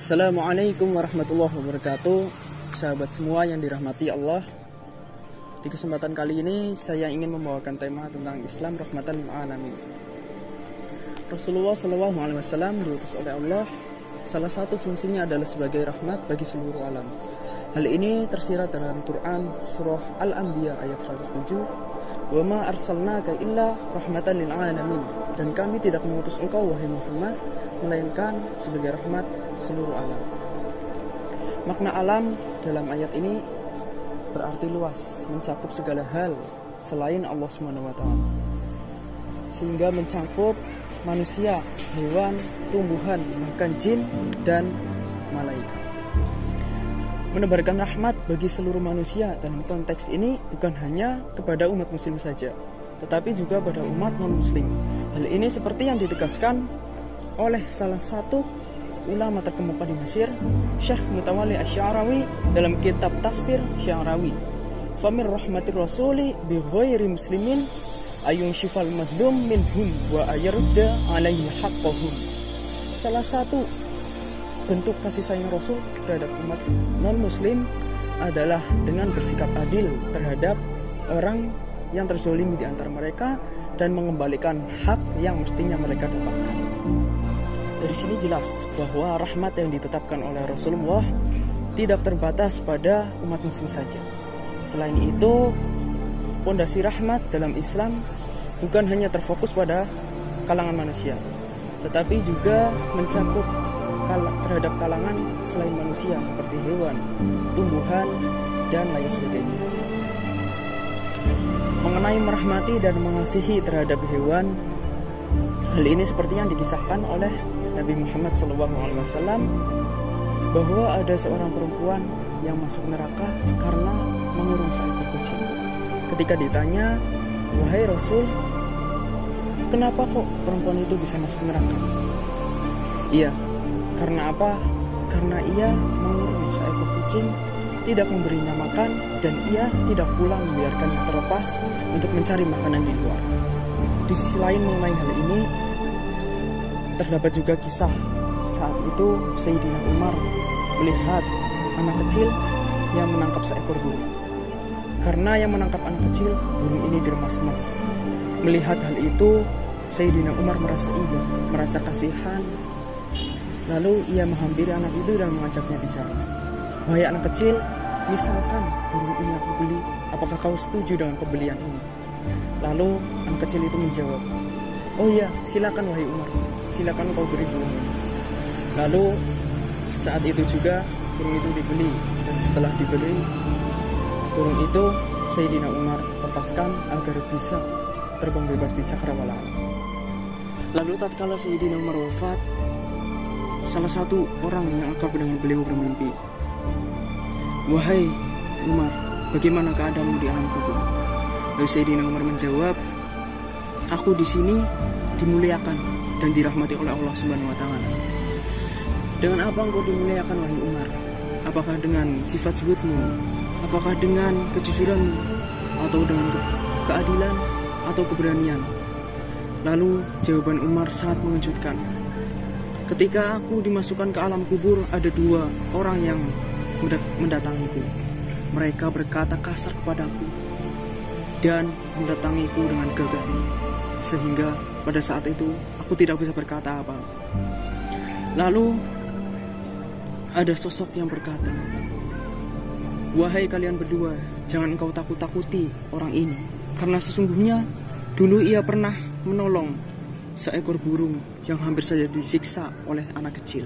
Assalamualaikum warahmatullahi wabarakatuh. Sahabat semua yang dirahmati Allah, di kesempatan kali ini saya ingin membawakan tema tentang Islam rahmatan lil alamin. Rasulullah SAW diutus oleh Allah. Salah satu fungsinya adalah sebagai rahmat bagi seluruh alam. Hal ini tersirat dalam Quran surah Al-Anbiya ayat 107. Wa ma arsalnaka illa rahmatan lil alamin. Dan kami tidak mengutus engkau wahai Muhammad melainkan sebagai rahmat seluruh alam. Makna alam dalam ayat ini berarti luas, mencakup segala hal selain Allah SWT, sehingga mencakup manusia, hewan, tumbuhan, bahkan jin dan malaikat. Menebarkan rahmat bagi seluruh manusia dalam konteks ini bukan hanya kepada umat muslim saja, tetapi juga pada umat non-muslim. Hal ini seperti yang ditegaskan oleh salah satu ulama terkemuka di Mesir, Syekh Mutawalli Asy-Sya'rawi dalam kitab tafsir Sya'rawi. Famir rahmatir rasuli bi ghairi muslimin ayun syifal madlum minhum wa ayarda alaihi haqqahum. Salah satu bentuk kasih sayang Rasul terhadap umat non-muslim adalah dengan bersikap adil terhadap orang yang terzolimi di antara mereka dan mengembalikan hak yang mestinya mereka dapatkan. Dari sini jelas bahwa rahmat yang ditetapkan oleh Rasulullah tidak terbatas pada umat muslim saja. Selain itu, pondasi rahmat dalam Islam bukan hanya terfokus pada kalangan manusia, tetapi juga mencakup terhadap kalangan selain manusia seperti hewan, tumbuhan, dan lain sebagainya. Mengenai merahmati dan mengasihi terhadap hewan, hal ini seperti yang dikisahkan oleh Nabi Muhammad SAW bahwa ada seorang perempuan yang masuk neraka karena mengurung seekor kucing. Ketika ditanya, "Wahai Rasul, kenapa kok perempuan itu bisa masuk neraka?" Iya, karena apa? Karena ia mengurung seekor kucing, tidak memberinya makan, dan ia tidak pula membiarkannya terlepas untuk mencari makanan di luar. Di sisi lain mengenai hal ini, terdapat juga kisah saat itu Sayyidina Umar melihat anak kecil yang menangkap seekor burung. Karena yang menangkap anak kecil, burung ini diremas-remas. Melihat hal itu, Sayyidina Umar merasa iba, merasa kasihan. Lalu ia menghampiri anak itu dan mengajaknya bicara. "Wahai anak kecil, misalkan burung ini aku beli, apakah kau setuju dengan pembelian ini?" Lalu anak kecil itu menjawab, "Oh iya, silakan wahai Umar, silakan kau beri burung ini." Lalu saat itu juga burung itu dibeli, dan setelah dibeli burung itu Sayyidina Umar lepaskan agar bisa terbang bebas di cakrawala. Lalu tatkala Sayyidina Umar wafat, salah satu orang yang akrab dengan beliau bermimpi, "Wahai Umar, bagaimana keadaanmu di alam kubur?" Lalu Sayyidina Umar menjawab, "Aku di sini dimuliakan dan dirahmati oleh Allah Subhanahu wa taala." "Dengan apa engkau dimuliakan wahai Umar? Apakah dengan sifat zuhudmu? Apakah dengan kejujuranmu? Atau dengan keadilan atau keberanian?" Lalu jawaban Umar sangat mengejutkan. "Ketika aku dimasukkan ke alam kubur, ada dua orang yang mendatangiku. Mereka berkata kasar kepadaku dan mendatangiku dengan gagah, sehingga pada saat itu aku tidak bisa berkata apa. Lalu ada sosok yang berkata, 'Wahai kalian berdua, jangan engkau takut-takuti orang ini, karena sesungguhnya dulu ia pernah menolong seekor burung yang hampir saja disiksa oleh anak kecil.'"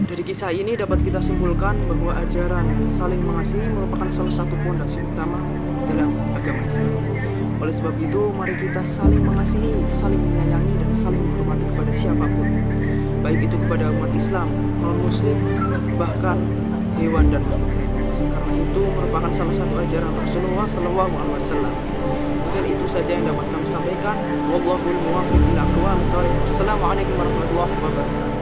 Dari kisah ini dapat kita simpulkan bahwa ajaran saling mengasihi merupakan salah satu pondasi utama dalam agama Islam. Oleh sebab itu, mari kita saling mengasihi, saling menyayangi, dan saling menghormati kepada siapapun, baik itu kepada umat Islam, non-muslim, bahkan hewan dan makhluk lain. Karena itu merupakan salah satu ajaran Rasulullah SAW. Mungkin itu saja yang dapat kami sampaikan. Wallahul muwaffiq ila aqwamit thoriq. Wassalamualaikum warahmatullahi wabarakatuh.